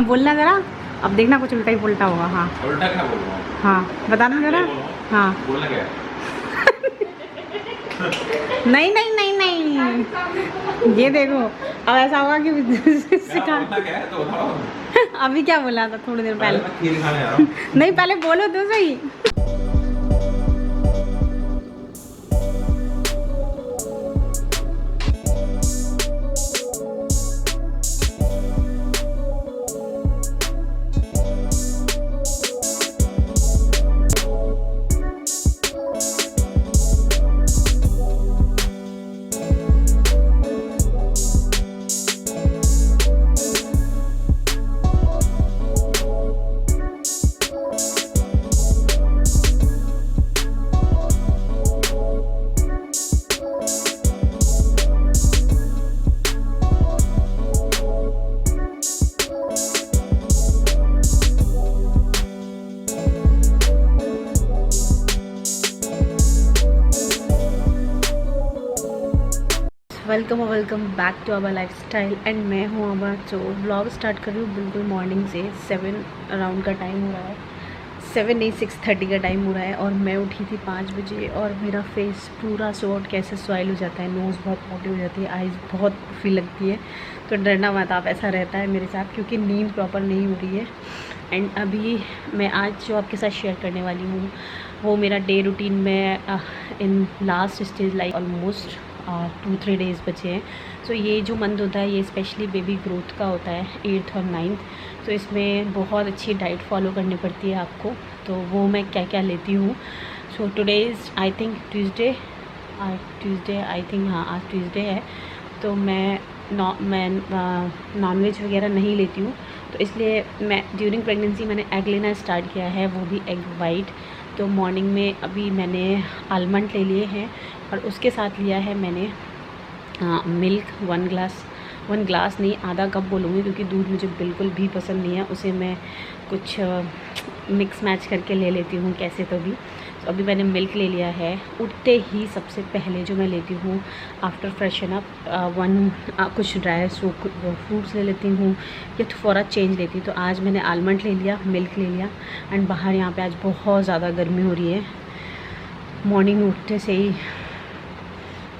बोलना ज़रा, अब देखना कुछ उल्टा ही पुल्टा होगा। हाँ उल्टा क्या बोल रहा हूँ? हाँ बताना ज़रा। हाँ बोलना क्या है? नहीं नहीं नहीं नहीं, ये देखो अब ऐसा होगा कि सिखा। बोलना क्या है तो बताओ। अभी क्या बोला था थोड़ी देर पहले पहले? मैं खीर खाने आ रहा हूँ। नहीं पहले बोलो तो सही। Welcome back to our lifestyle and मैं हूँ अबर। तो ब्लॉग स्टार्ट कर रही हूँ बिल्कुल मॉर्निंग से। 7 अराउंड का टाइम हो रहा है, 7 नहीं 6:30 का टाइम हो रहा है और मैं उठी थी 5 बजे। और मेरा फेस पूरा शॉर्ट कैसे स्वाइल हो जाता है, नोज़ बहुत मोटी हो जाती है, आइज़ बहुत फील लगती है। तो डरना मत आप, ऐसा रहता है मेरे साथ क्योंकि नींद प्रॉपर नहीं हो रही है। एंड अभी मैं आज जो आपके साथ शेयर करने वाली हूँ वो मेरा डे रूटीन में in last stage like almost 2-3 days बचे हैं। सो ये जो मंथ होता है ये स्पेशली बेबी ग्रोथ का होता है, 8th और 9th। तो इसमें बहुत अच्छी डाइट फॉलो करनी पड़ती है आपको। तो वो मैं क्या क्या लेती हूँ। So today is I think Tuesday, I think, हाँ आज ट्यूसडे है। तो मैं नॉन वेज वगैरह नहीं लेती हूँ। तो इसलिए मैं ड्यूरिंग प्रेगनेंसी मैंने एग लेना स्टार्ट किया है, वो भी एग वाइट। तो मॉर्निंग में अभी मैंने आलमंड ले लिए हैं और उसके साथ लिया है मैंने मिल्क 1 ग्लास नहीं, आधा कप बोलूँगी क्योंकि दूध मुझे बिल्कुल भी पसंद नहीं है। उसे मैं कुछ मिक्स मैच करके ले लेती हूँ कैसे तो भी। तो अभी मैंने मिल्क ले लिया है। उठते ही सबसे पहले जो मैं लेती हूँ आफ्टर फ्रेशन अप कुछ ड्राई फ्रूट्स ले लेती हूँ या थोड़ा चेंज लेती हूँ। तो आज मैंने आलमंड ले लिया, मिल्क ले लिया। एंड बाहर यहाँ पे आज बहुत ज़्यादा गर्मी हो रही है, मॉर्निंग में उठते से ही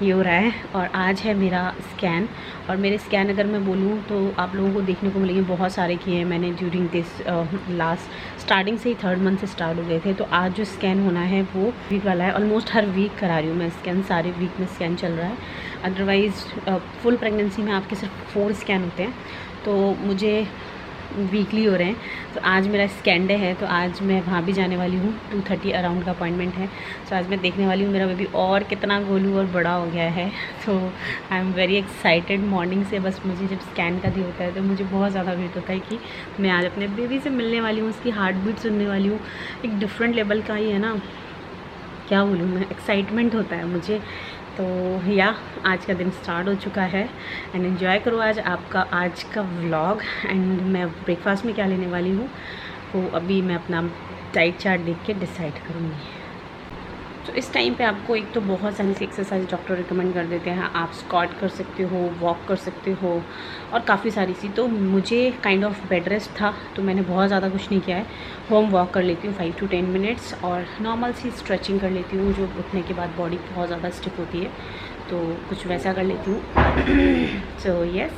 ये हो रहा है। और आज है मेरा स्कैन। और मेरे स्कैन अगर मैं बोलूँ तो आप लोगों को देखने को मिलेंगे, बहुत सारे किए हैं मैंने ड्यूरिंग दिस लास्ट स्टार्टिंग से ही 3rd मंथ से स्टार्ट हो गए थे। तो आज जो स्कैन होना है वो वीक वाला है। ऑलमोस्ट हर वीक करा रही हूँ मैं स्कैन, सारे वीक में स्कैन चल रहा है। अदरवाइज़ फुल प्रेगनेंसी में आपके सिर्फ 4 स्कैन होते हैं, तो मुझे वीकली हो रहे हैं। तो आज मेरा स्कैन डे है, तो आज मैं वहाँ भी जाने वाली हूँ। 2:30 अराउंड का अपॉइंटमेंट है। तो आज मैं देखने वाली हूँ मेरा बेबी और कितना गोलू और बड़ा हो गया है। तो I am very excited morning से। बस मुझे जब स्कैन का दिन होता है तो मुझे बहुत ज़्यादा वेट होता है कि मैं आज अपने बेबी से मिलने वाली हूँ, उसकी हार्ट बीट सुनने वाली हूँ। एक डिफरेंट लेवल का ही है ना, क्या बोलूँ मैं, एक्साइटमेंट होता है मुझे। तो या आज का दिन स्टार्ट हो चुका है एंड एंजॉय करो आज का व्लॉग। एंड मैं ब्रेकफास्ट में क्या लेने वाली हूँ वो अभी मैं अपना डाइट चार्ट देख के डिसाइड करूँगी। तो इस टाइम पे आपको एक तो बहुत सारी सी एक्सरसाइज डॉक्टर रिकमेंड कर देते हैं। आप स्क्वाट कर सकते हो, वॉक कर सकते हो और काफ़ी सारी सी। तो मुझे काइंड ऑफ बेड रेस्ट था तो मैंने बहुत ज़्यादा कुछ नहीं किया है। होम वॉक कर लेती हूँ 5 to 10 मिनट्स और नॉर्मल सी स्ट्रेचिंग कर लेती हूँ, जो उठने के बाद बॉडी बहुत ज़्यादा स्टिफ होती है, तो कुछ वैसा कर लेती हूँ। So yes,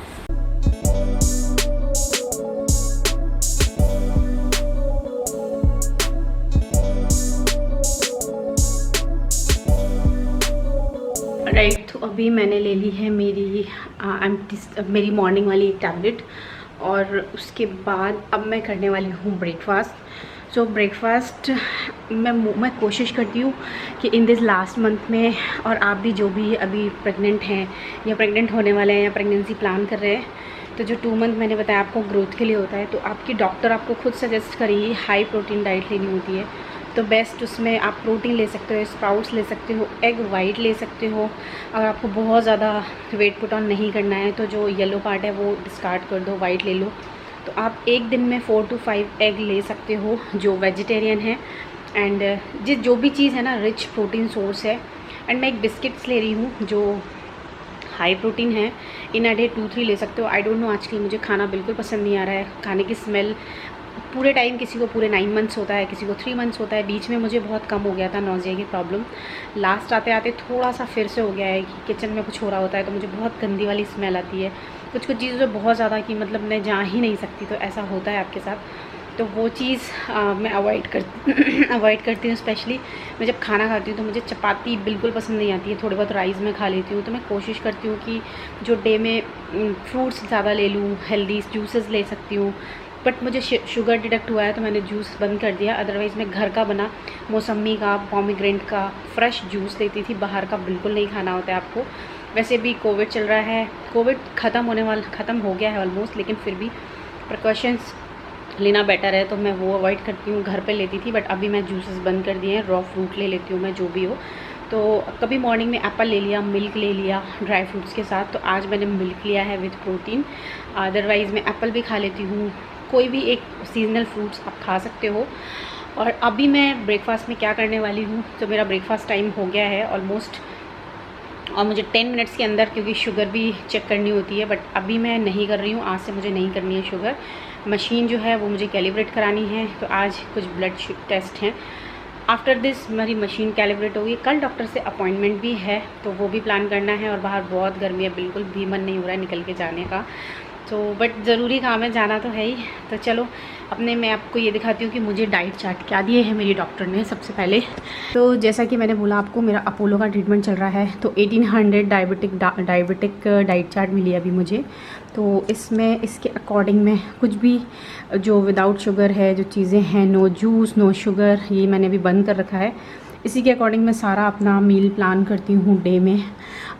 right. तो अभी मैंने ले ली है मेरी मॉर्निंग वाली एक टैबलेट और उसके बाद अब मैं करने वाली हूँ ब्रेकफास्ट। सो ब्रेकफास्ट मैं कोशिश करती हूँ कि इन दिस लास्ट मंथ में, और आप भी जो भी अभी प्रेग्नेंट हैं या प्रेग्नेंट होने वाले हैं या प्रेगनेंसी प्लान कर रहे हैं, तो जो 2 मंथ मैंने बताया आपको ग्रोथ के लिए होता है, तो आपकी डॉक्टर आपको खुद सजेस्ट करेगी हाई प्रोटीन डाइट लेनी होती है। तो बेस्ट उसमें आप प्रोटीन ले सकते हो, स्प्राउट्स ले सकते हो, एग वाइट ले सकते हो। अगर आपको बहुत ज़्यादा वेट पुट ऑन नहीं करना है तो जो येलो पार्ट है वो डिस्कार्ड कर दो, वाइट ले लो। तो आप एक दिन में 4 to 5 एग ले सकते हो जो वेजिटेरियन है। एंड जो भी चीज़ है ना रिच प्रोटीन सोर्स है। एंड मैं एक बिस्किट्स ले रही हूँ जो हाई प्रोटीन है। इन अ डे 2-3 ले सकते हो। आई डोंट नो, आजकल मुझे खाना बिल्कुल पसंद नहीं आ रहा है। खाने की स्मेल पूरे टाइम, किसी को पूरे 9 मंथ्स होता है, किसी को 3 मंथ्स होता है। बीच में मुझे बहुत कम हो गया था नौजिया की प्रॉब्लम। लास्ट आते आते थोड़ा सा फिर से हो गया है कि किचन में कुछ हो रहा होता है तो मुझे बहुत गंदी वाली स्मेल आती है। कुछ कुछ चीज़ों से बहुत ज़्यादा कि मतलब मैं जा ही नहीं सकती, तो ऐसा होता है आपके साथ। तो वो चीज़ मैं अवॉइड करती हूँ। स्पेशली मैं जब खाना खाती हूँ तो मुझे चपाती बिल्कुल पसंद नहीं आती है। थोड़ी बहुत राइस में खा लेती हूँ। तो मैं कोशिश करती हूँ कि जो डे में फ्रूट्स ज़्यादा ले लूँ, हेल्दी जूसेस ले सकती हूँ। बट मुझे शुगर डिटेक्ट हुआ है तो मैंने जूस बंद कर दिया। अदरवाइज़ मैं घर का बना मौसमी का, पोमीग्रेनेट का फ्रेश जूस लेती थी। बाहर का बिल्कुल नहीं खाना होता है आपको। वैसे भी कोविड चल रहा है, कोविड ख़त्म हो गया है ऑलमोस्ट, लेकिन फिर भी प्रिकॉशंस लेना बेटर है, तो मैं वो अवॉइड करती हूँ। घर पे लेती थी, बट अभी मैं जूसेस बंद कर दिए हैं। रॉ फ्रूट ले लेती हूँ मैं, जो भी हो। तो कभी मॉर्निंग में एप्पल ले लिया, मिल्क ले लिया ड्राई फ्रूट्स के साथ। तो आज मैंने मिल्क लिया है विथ प्रोटीन। अदरवाइज़ मैं एप्पल भी खा लेती हूँ। कोई भी एक सीजनल फ्रूट्स आप खा सकते हो। और अभी मैं ब्रेकफास्ट में क्या करने वाली हूँ, तो मेरा ब्रेकफास्ट टाइम हो गया है ऑलमोस्ट, और मुझे 10 मिनट्स के अंदर, क्योंकि शुगर भी चेक करनी होती है, बट अभी मैं नहीं कर रही हूँ। आज से मुझे नहीं करनी है शुगर। मशीन जो है वो मुझे कैलिब्रेट करानी है, तो आज कुछ ब्लड टेस्ट हैं। आफ्टर दिस मेरी मशीन कैलिब्रेट होगी। कल डॉक्टर से अपॉइंटमेंट भी है, तो वो भी प्लान करना है। और बाहर बहुत गर्मी है, बिल्कुल भी मन नहीं हो रहा है निकल के जाने का। तो बट ज़रूरी काम है, जाना तो है ही। तो चलो मैं आपको ये दिखाती हूँ कि मुझे डाइट चार्ट क्या दिए है मेरी डॉक्टर ने। सबसे पहले तो जैसा कि मैंने बोला आपको, मेरा अपोलो का ट्रीटमेंट चल रहा है, तो 1800 डायबिटिक डाइट चार्ट मिली अभी मुझे। तो इसमें इसके अकॉर्डिंग में कुछ भी जो विदाउट शुगर है, जो चीज़ें हैं, नो जूस नो शुगर, ये मैंने अभी बंद कर रखा है। इसी के अकॉर्डिंग मैं सारा अपना मील प्लान करती हूँ डे में।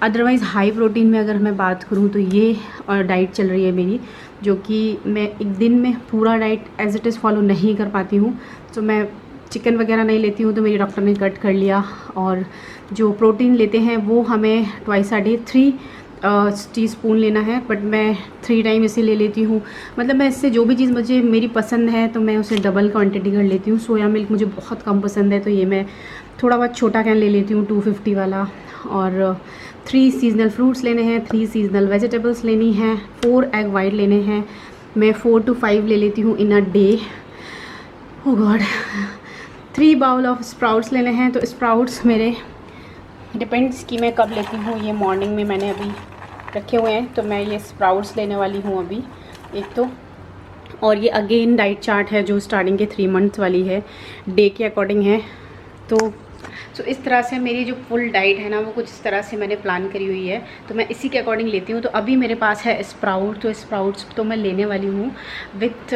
अदरवाइज़ हाई प्रोटीन में अगर मैं बात करूँ तो ये डाइट चल रही है मेरी, जो कि मैं एक दिन में पूरा diet as it is follow नहीं कर पाती हूँ। तो मैं चिकन वगैरह नहीं लेती हूँ, तो मेरी डॉक्टर ने कट कर लिया। और जो प्रोटीन लेते हैं वो हमें ट्वाइस अ डे 3 टीस्पून लेना है, बट मैं 3 टाइम इसे ले लेती हूँ। मतलब मैं इससे जो भी चीज़ मुझे मेरी पसंद है तो मैं उसे डबल क्वांटिटी कर लेती हूँ। सोया मिल्क मुझे बहुत कम पसंद है, तो ये मैं थोड़ा बहुत छोटा कैन ले लेती हूँ 250 वाला। और 3 सीजनल फ्रूट्स लेने हैं, 3 सीजनल वेजिटेबल्स लेनी हैं, 4 एग वाइट लेने हैं। मैं 4 to 5 ले लेती हूँ in a day. Oh god. 3 bowl of sprouts लेने हैं। तो स्प्राउट्स मेरे डिपेंड्स कि मैं कब लेती हूँ। ये मॉर्निंग में मैंने अभी रखे हुए हैं, तो मैं ये स्प्राउट्स लेने वाली हूँ अभी एक तो। और ये अगेन डाइट चार्ट है जो स्टार्टिंग के 3 मंथ्स वाली है, डे के अकॉर्डिंग है। तो इस तरह से मेरी जो फुल डाइट है ना, वो कुछ इस तरह से मैंने प्लान करी हुई है, तो मैं इसी के अकॉर्डिंग लेती हूँ। तो अभी मेरे पास है स्प्राउट, तो स्प्राउट्स तो मैं लेने वाली हूँ विथ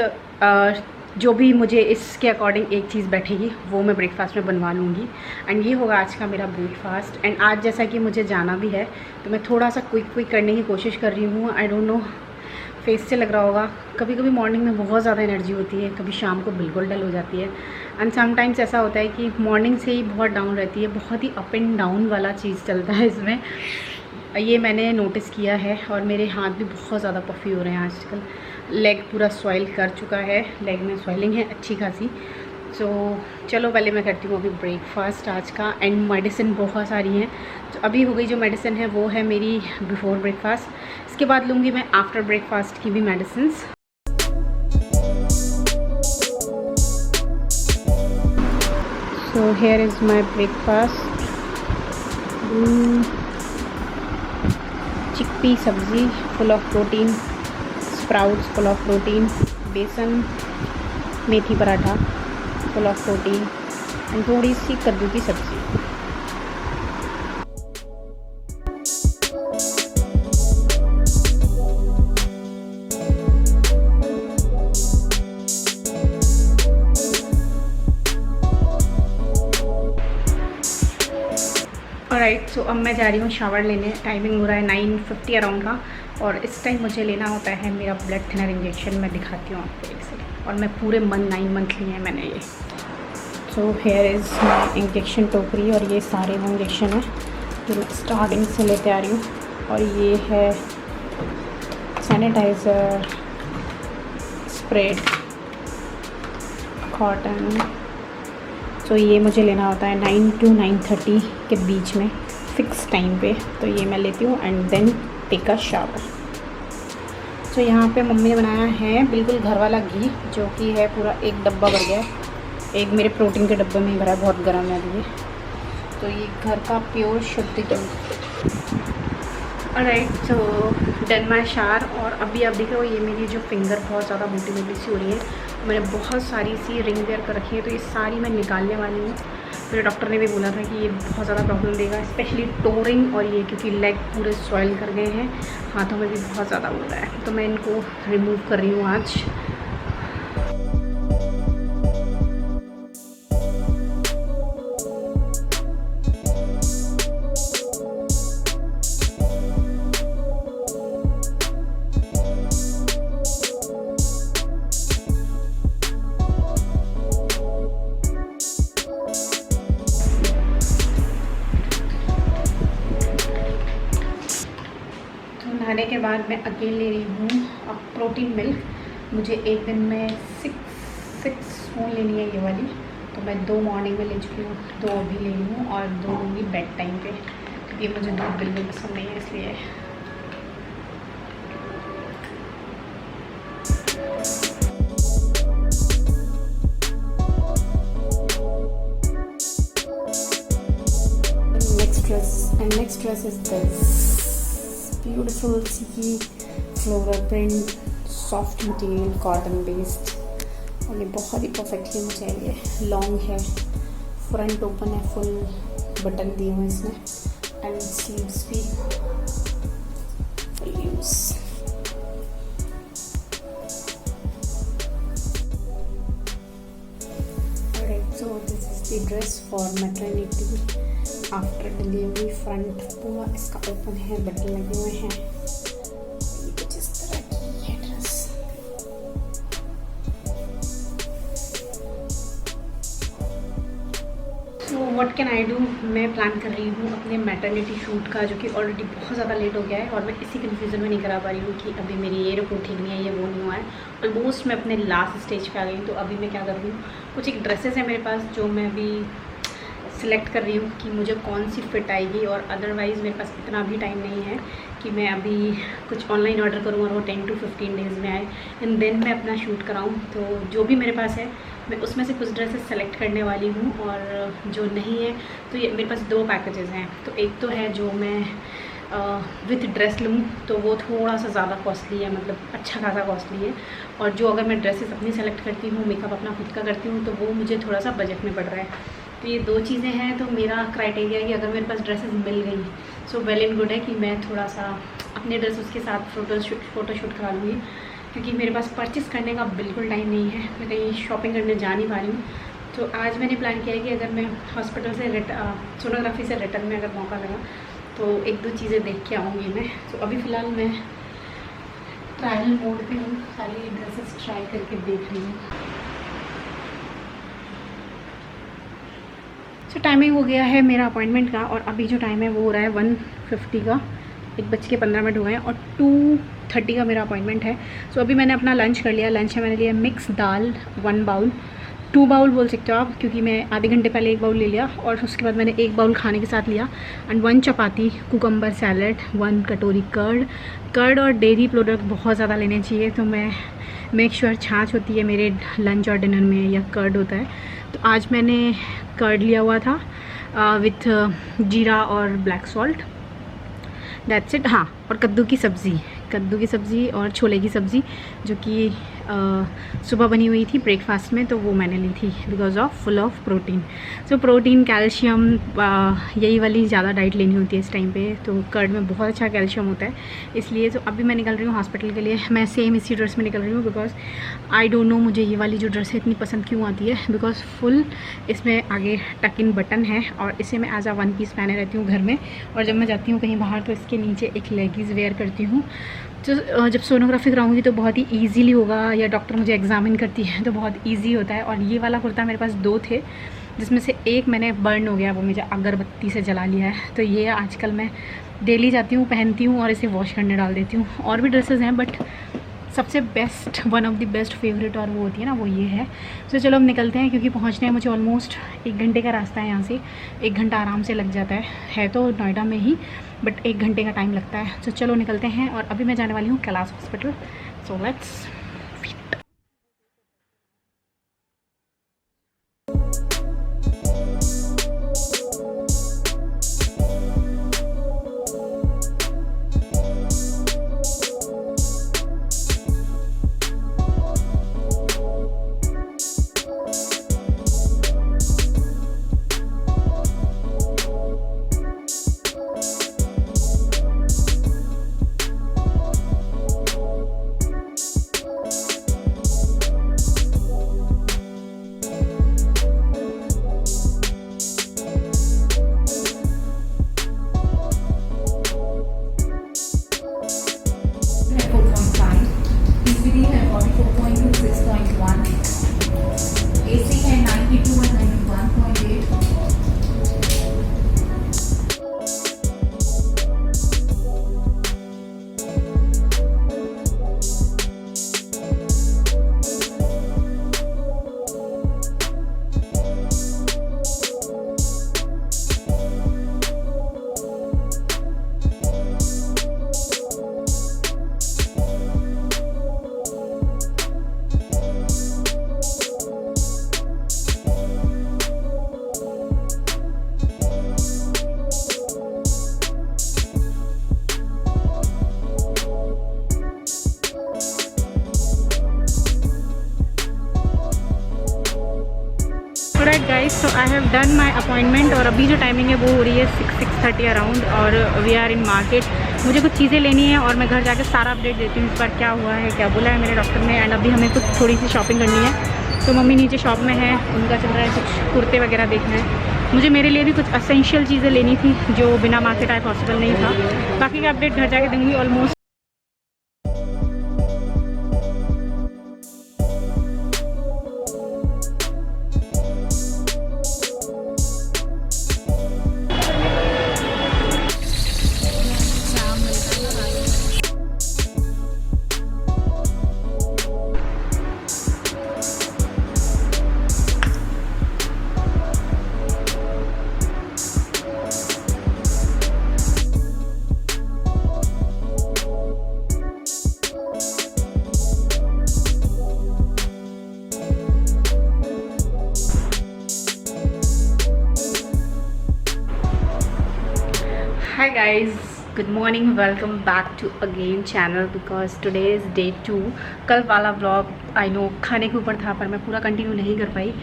जो भी मुझे इसके अकॉर्डिंग एक चीज़ बैठेगी वो मैं ब्रेकफास्ट में बनवा लूँगी। एंड ये होगा आज का मेरा ब्रेकफास्ट। एंड आज जैसा कि मुझे जाना भी है, तो मैं थोड़ा सा क्विक करने की कोशिश कर रही हूँ। आई डोंट नो, फेस से लग रहा होगा, कभी कभी मॉर्निंग में बहुत ज़्यादा एनर्जी होती है, कभी शाम को बिल्कुल डल हो जाती है। एंड समटाइम्स ऐसा होता है कि मॉर्निंग से ही बहुत डाउन रहती है, बहुत ही अप एंड डाउन वाला चीज़ चलता है इसमें। ये मैंने नोटिस किया है। और मेरे हाथ भी बहुत ज़्यादा पफ़ी हो रहे हैं आजकल। लेग पूरा स्वेल कर चुका है, लेग में स्वेलिंग है अच्छी खासी। सो चलो पहले मैं करती हूँ अभी ब्रेकफास्ट आज का। एंड मेडिसिन बहुत सारी हैं, तो अभी हो गई जो मेडिसिन है वो है मेरी बिफोर ब्रेकफास्ट। इसके बाद लूँगी मैं आफ्टर ब्रेकफास्ट की भी medicines. So here is my breakfast. Chickpea सब्ज़ी full of protein, sprouts full of protein, बेसन मेथी paratha full of protein, and थोड़ी सी कद्दू की सब्ज़ी। ऑलराइट, सो अब मैं जा रही हूँ शावर लेने। टाइमिंग हो रहा है 9:50 अराउंड का, और इस टाइम मुझे लेना होता है मेरा ब्लड थिनर इंजेक्शन। मैं दिखाती हूँ आपको एक सेकंड। और मैं पूरे 9 मंथ लिए हैं मैंने ये। सो हेयर इज़ माई इंजेक्शन टोकरी, और ये सारे वो इंजेक्शन हैं जो मैं स्टार्टिंग से लेते आ रही हूँ। और ये है सैनिटाइज़र, स्प्रेड, कॉटन। तो ये मुझे लेना होता है 9 to 9:30 के बीच में, फ़िक्स टाइम पे। तो ये मैं लेती हूँ। And then take a shower. तो यहाँ पे मम्मी ने बनाया है बिल्कुल घर वाला घी, जो कि है पूरा एक डब्बा भर गया है। एक मेरे प्रोटीन के डब्बे में ही भरा है, बहुत गर्म है अभी ये। तो ये घर का प्योर शुद्ध घी। ऑलराइट, तो डन माई शावर। और अभी आप देखो ये मेरी जो फिंगर बहुत ज़्यादा मोटी मोटी सी हो रही है, मैंने बहुत सारी सी रिंग वेयर कर रखी है, तो ये सारी मैं निकालने वाली हूँ। मेरे डॉक्टर ने भी बोला था कि ये बहुत ज़्यादा प्रॉब्लम देगा, स्पेशली टोरिंग और ये, क्योंकि लेग पूरे स्वेल कर गए हैं, हाथों में भी बहुत ज़्यादा हो रहा है। तो मैं इनको रिमूव कर रही हूँ आज। नहाने के बाद मैं अकेले ले रही हूँ अब प्रोटीन मिल्क। मुझे एक दिन में सिक्स स्पून लेनी है ये वाली, तो मैं 2 मॉर्निंग में ले चुकी हूँ, 2 अभी ले रही हूँ और 2 लूँगी बेड टाइम पे, क्योंकि मुझे दूध बिल्कुल पसंद नहीं है इसलिए। Next dress is this beautiful sea floral print, soft material, cotton based, और ये बहुत ही परफेक्टली मुझे ये लॉन्ग है, फ्रंट ओपन है, फुल बटन दिए हुए इसमें एंड स्लीव्स भी full use. So this is the dress for maternity after delivery. Front पूरा इसका ओपन है, बटन लगे हुए हैं, ये कुछ इस तरह की है dress. So what can I do, मैं प्लान कर रही हूँ अपने मैटरनिटी शूट का, जो कि ऑलरेडी बहुत ज़्यादा लेट हो गया है और मैं इसी कन्फ्यूज़न में नहीं करा पा रही हूँ कि अभी मेरी ये रिपोर्ट ठीक नहीं है, ये वो नहीं हुआ है। ऑलमोस्ट मैं अपने लास्ट स्टेज पे आ गई हूँ। तो अभी मैं क्या कर रही हूँ, कुछ एक ड्रेसेस है मेरे पास जो मैं अभी सिलेक्ट कर रही हूँ कि मुझे कौन सी फिट आएगी, और अदरवाइज़ मेरे पास इतना भी टाइम नहीं है कि मैं अभी कुछ ऑनलाइन ऑर्डर करूँ और वो 10 to 15 डेज़ में आए एंड देन मैं अपना शूट कराऊँ। तो जो भी मेरे पास है मैं उसमें से कुछ ड्रेसेस सेलेक्ट करने वाली हूँ, और जो नहीं है तो ये मेरे पास 2 पैकेजेस हैं। तो एक तो है जो मैं विथ ड्रेस लूँ तो वो थोड़ा सा ज़्यादा कॉस्टली है, मतलब अच्छा खासा कॉस्टली है, और जो अगर मैं ड्रेसेस अपनी सेलेक्ट करती हूँ, मेकअप अपना खुद का करती हूँ, तो वो मुझे थोड़ा सा बजट में पड़ रहा है। तो ये 2 चीज़ें हैं। तो मेरा क्राइटेरिया है कि अगर मेरे पास ड्रेसेस मिल गई सो वेल एंड गुड है कि मैं थोड़ा सा अपने ड्रेस उसके साथ फ़ोटोशूट करा लूँगी, क्योंकि मेरे पास परचेस करने का बिल्कुल टाइम नहीं है, मैं कहीं शॉपिंग करने जा नहीं पा रही हूँ। तो आज मैंने प्लान किया है कि अगर मैं हॉस्पिटल से सोनोग्राफी से रिटर्न में अगर मौका लगा तो 1-2 चीज़ें देख के आऊँगी मैं। तो अभी फ़िलहाल मैं ट्रायल मोड पे हूँ, सारी ड्रेसेस ट्राई करके देख रही हूँ। तो टाइमिंग हो गया है मेरा अपॉइंटमेंट का, और अभी जो टाइम है वो हो रहा है 1:50 का, 1:15 हो गए हैं, और 2:30 का मेरा अपॉइंटमेंट है। सो अभी मैंने अपना लंच कर लिया। लंच में मैंने लिया मिक्स दाल 1 बाउल, 2 बाउल बोल सकते हो आप, क्योंकि मैं आधे घंटे पहले 1 बाउल ले लिया, और उसके बाद मैंने 1 बाउल खाने के साथ लिया एंड 1 चपाती, कुकम्बर सैलड, 1 कटोरी कर्ड और डेयरी प्रोडक्ट बहुत ज़्यादा लेने चाहिए। तो मैं मेक श्योर छाछ होती है मेरे लंच और डिनर में, या कर्ड होता है। तो आज मैंने कर्ड लिया हुआ था विथ जीरा और ब्लैक सॉल्ट, दैट्स इट। हाँ, और कद्दू की सब्ज़ी और छोले की सब्ज़ी, जो कि सुबह बनी हुई थी ब्रेकफास्ट में, तो वो मैंने ली थी because of full of protein. So protein, calcium, यही वाली ज़्यादा डाइट लेनी होती है इस टाइम पे। तो कर्ड में बहुत अच्छा कैल्शियम होता है, इसलिए तो अभी मैं निकल रही हूँ हॉस्पिटल के लिए। मैं सेम इसी ड्रेस में निकल रही हूँ बिकॉज आई डोंट नो मुझे ये वाली जो ड्रेस है इतनी पसंद क्यों आती है, बिकॉज फुल इसमें आगे टक इन बटन है, और इसे मैं एज अ 1 पीस पहने रहती हूँ घर में, और जब मैं जाती हूँ कहीं बाहर तो इसके नीचे एक लेगिंग्स वेयर करती हूँ। तो जब सोनोग्राफी कराऊंगी तो बहुत ही ईजीली होगा, या डॉक्टर मुझे एग्जामिन करती है तो बहुत ईजी होता है। और ये वाला कुर्ता मेरे पास 2 थे, जिसमें से एक मैंने बर्न हो गया, वो मुझे अगरबत्ती से जला लिया है। तो ये आजकल मैं डेली जाती हूँ, पहनती हूँ और इसे वॉश करने डाल देती हूँ। और भी ड्रेसेस हैं बट सबसे best, one of the best favourite और वो होती है ना, वो ये है। तो चलो हम निकलते हैं, क्योंकि पहुंचने में मुझे ऑलमोस्ट 1 घंटे का रास्ता है। यहाँ से 1 घंटा आराम से लग जाता है तो नोएडा में ही, बट 1 घंटे का टाइम लगता है। तो चलो निकलते हैं। और अभी मैं जाने वाली हूँ Kailash hospital. So let's. Right guys, तो I have done my appointment और अभी जो टाइमिंग है वो हो रही है 6:30 अराउंड और वी आर इन मार्केट। मुझे कुछ चीज़ें लेनी है और मैं घर जाकर सारा अपडेट देती हूँ इस बार क्या हुआ है, क्या बोला है मेरे डॉक्टर ने। एंड अभी हमें कुछ थोड़ी सी शॉपिंग करनी है, तो मम्मी नीचे शॉप में है, उनका चल रहा है कुछ कुर्ते वगैरह देखना है। मुझे मेरे लिए भी कुछ असेंशियल चीज़ें लेनी थी जो बिना मार्केट आए पॉसिबल नहीं था। बाकी का अपडेट घर जाके दूँगी। Almost hi guys, good morning, welcome back to again channel because today is day 2। कल वाला व्लॉग आई नो खाने के ऊपर था पर मैं पूरा कंटिन्यू नहीं कर पाई,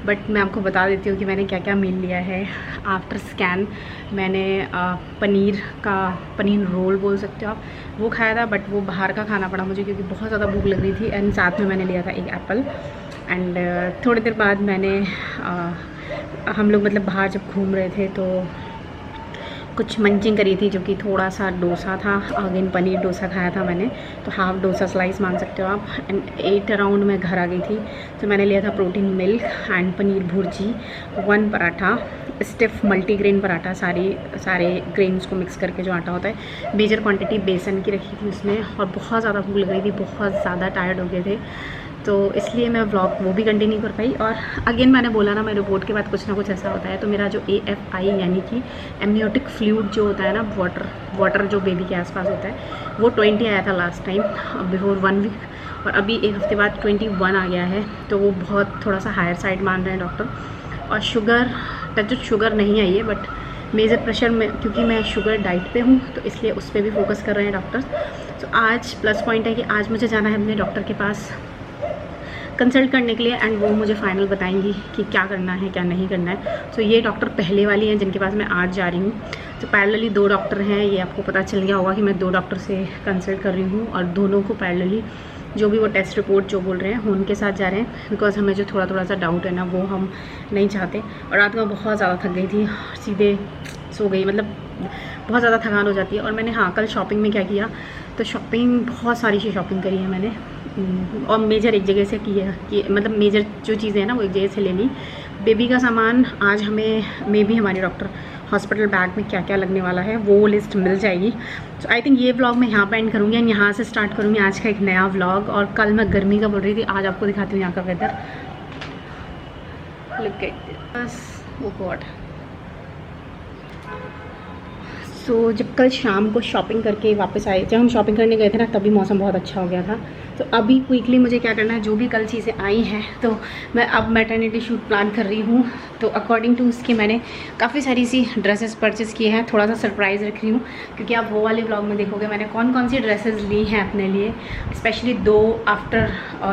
बट मैं आपको बता देती हूँ कि मैंने क्या क्या मील लिया है आफ्टर स्कैन। मैंने पनीर रोल बोल सकते हो आप, वो खाया था, बट वो बाहर का खाना पड़ा मुझे क्योंकि बहुत ज़्यादा भूख लग रही थी। एंड साथ में मैंने लिया था एक एप्पल। एंड थोड़ी देर बाद मैंने हम लोग मतलब बाहर जब घूम रहे थे तो कुछ मंचिंग करी थी, जो कि थोड़ा सा डोसा था। अगेन पनीर डोसा खाया था मैंने, तो हाफ डोसा स्लाइस मान सकते हो आप। एंड 8 अराउंड मैं घर आ गई थी, तो मैंने लिया था protein milk and paneer bhurji, 1 paratha, stiff multigrain paratha, सारे ग्रेन्स को मिक्स करके जो आटा होता है। मेजर क्वांटिटी बेसन की रखी थी उसमें, और बहुत ज़्यादा भूख लग रही थी, बहुत ज़्यादा टायर्ड हो गए थे, तो इसलिए मैं व्लॉग वो भी कंटिन्यू कर पाई। और अगेन मैंने बोला ना, मैं रिपोर्ट के बाद कुछ ना कुछ ऐसा होता है, तो मेरा जो AFI यानी कि एमनियोटिक फ्लूइड जो होता है ना, वाटर जो बेबी के आसपास होता है, वो 20 आया था लास्ट टाइम बिफोर 1 वीक, और अभी एक हफ्ते बाद 21 आ गया है, तो वो बहुत थोड़ा सा हायर साइड मान रहे हैं डॉक्टर। और शुगर नहीं आई है, बट मेजर प्रेशर में, क्योंकि मैं शुगर डाइट पे हूँ तो इसलिए उस पर भी फोकस कर रहे हैं डॉक्टर। तो आज प्लस पॉइंट है कि आज मुझे जाना है अपने डॉक्टर के पास कंसल्ट करने के लिए, एंड वो मुझे फाइनल बताएंगी कि क्या करना है क्या नहीं करना है। तो ये डॉक्टर पहले वाली हैं जिनके पास मैं आज जा रही हूँ। तो पैरेलली 2 डॉक्टर हैं, ये आपको पता चल गया होगा कि मैं 2 डॉक्टर से कंसल्ट कर रही हूँ, और दोनों को पैरेलली जो भी वो टेस्ट रिपोर्ट जो बोल रहे हैं उनके साथ जा रहे हैं, बिकॉज हमें जो थोड़ा सा डाउट है ना, वो हम नहीं चाहते। और रात में बहुत ज़्यादा थक गई थी, सीधे सो गई, मतलब बहुत ज़्यादा थकान हो जाती है। और मैंने कल शॉपिंग में क्या किया, तो शॉपिंग बहुत सारी सी शॉपिंग करी है मैंने, और मेजर एक जगह से की है, कि मतलब मेजर जो चीज़ें हैं ना वो एक जगह से ले ली। बेबी का सामान आज हमें हमारे डॉक्टर हॉस्पिटल बैग में क्या क्या लगने वाला है वो लिस्ट मिल जाएगी। तो आई थिंक ये व्लॉग मैं यहाँ पे एंड करूँगी एंड यहाँ से स्टार्ट करूँगी आज का एक नया व्लॉग। और कल मैं गर्मी का बोल रही थी, आज आपको दिखाती हूँ यहाँ का weather. Look at this, oh god. So जब कल शाम को शॉपिंग करके वापस आए, जब हम शॉपिंग करने गए थे ना तभी मौसम बहुत अच्छा हो गया था। तो अभी क्विकली मुझे क्या करना है, जो भी कल चीज़ें आई हैं तो मैं अब मैटरनिटी शूट प्लान कर रही हूँ। तो अकॉर्डिंग टू उसके मैंने काफ़ी सारी सी ड्रेसेस परचेज़ किए हैं। थोड़ा सा सरप्राइज़ रख रही हूँ क्योंकि आप वो वाले व्लॉग में देखोगे मैंने कौन कौन सी ड्रेसेस ली हैं अपने लिए। स्पेशली 2 आफ्टर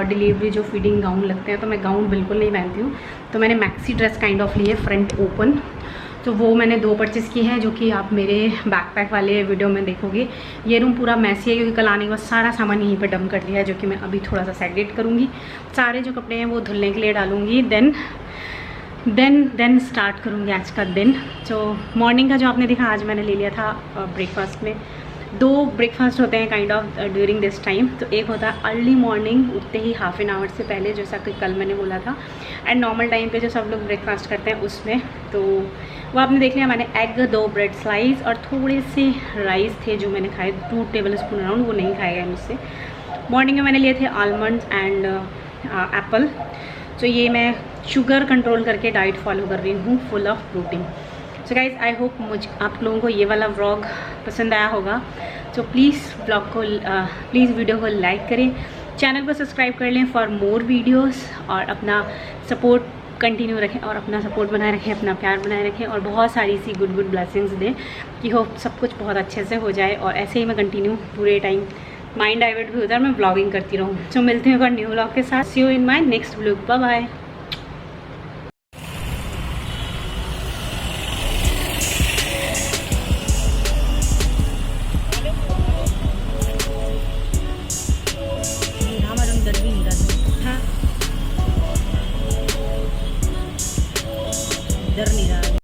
डिलीवरी जो फीडिंग गाउन लगते हैं, तो मैं गाउन बिल्कुल नहीं पहनती हूँ, तो मैंने मैक्सी ड्रेस काइंड ऑफ ली है फ्रंट ओपन। तो वो मैंने 2 परचेज़ किए हैं जो कि आप मेरे बैकपैक वाले वीडियो में देखोगे। ये रूम पूरा मैसी है क्योंकि कल आने के बाद सारा सामान यहीं पर डंप कर दिया है, जो कि मैं अभी थोड़ा सा सेग्रेट करूँगी। सारे जो कपड़े हैं वो धुलने के लिए डालूँगी, देन स्टार्ट करूँगी आज का दिन। तो मॉर्निंग का जो आपने देखा, आज मैंने ले लिया था ब्रेकफास्ट में 2 ब्रेकफास्ट होते हैं kind of during this time. तो एक होता है अर्ली मॉर्निंग, उठते ही हाफ एन आवर से पहले, जैसा कि कल मैंने बोला था, एंड नॉर्मल टाइम पे जो सब लोग ब्रेकफास्ट करते हैं उसमें। तो वो आपने देख लिया, मैंने एग, 2 ब्रेड स्लाइस और थोड़े से राइस थे जो मैंने खाए 2 टेबल स्पून अराउंड, वो नहीं खाए गए मुझसे। मॉर्निंग में मैंने लिए थे आलमंड्स एंड एप्पल। तो ये मैं शुगर कंट्रोल करके डाइट फॉलो कर रही हूँ, full of protein. So guys I hope आप लोगों को ये वाला व्लॉग पसंद आया होगा। तो प्लीज़ प्लीज़ वीडियो को लाइक करें, चैनल को सब्सक्राइब कर लें फॉर मोर वीडियोस, और अपना सपोर्ट कंटिन्यू रखें और अपना सपोर्ट बनाए रखें, अपना प्यार बनाए रखें, और बहुत सारी सी गुड ब्लेसिंग्स दें कि होप सब कुछ बहुत अच्छे से हो जाए। और ऐसे ही मैं कंटिन्यू पूरे टाइम माइंड डाइवर्ट भी होता है, मैं व्लॉगिंग करती रहूँ। तो मिलते हैं एक और न्यू व्लॉग के साथ। See you in my next vlog. Bye bye.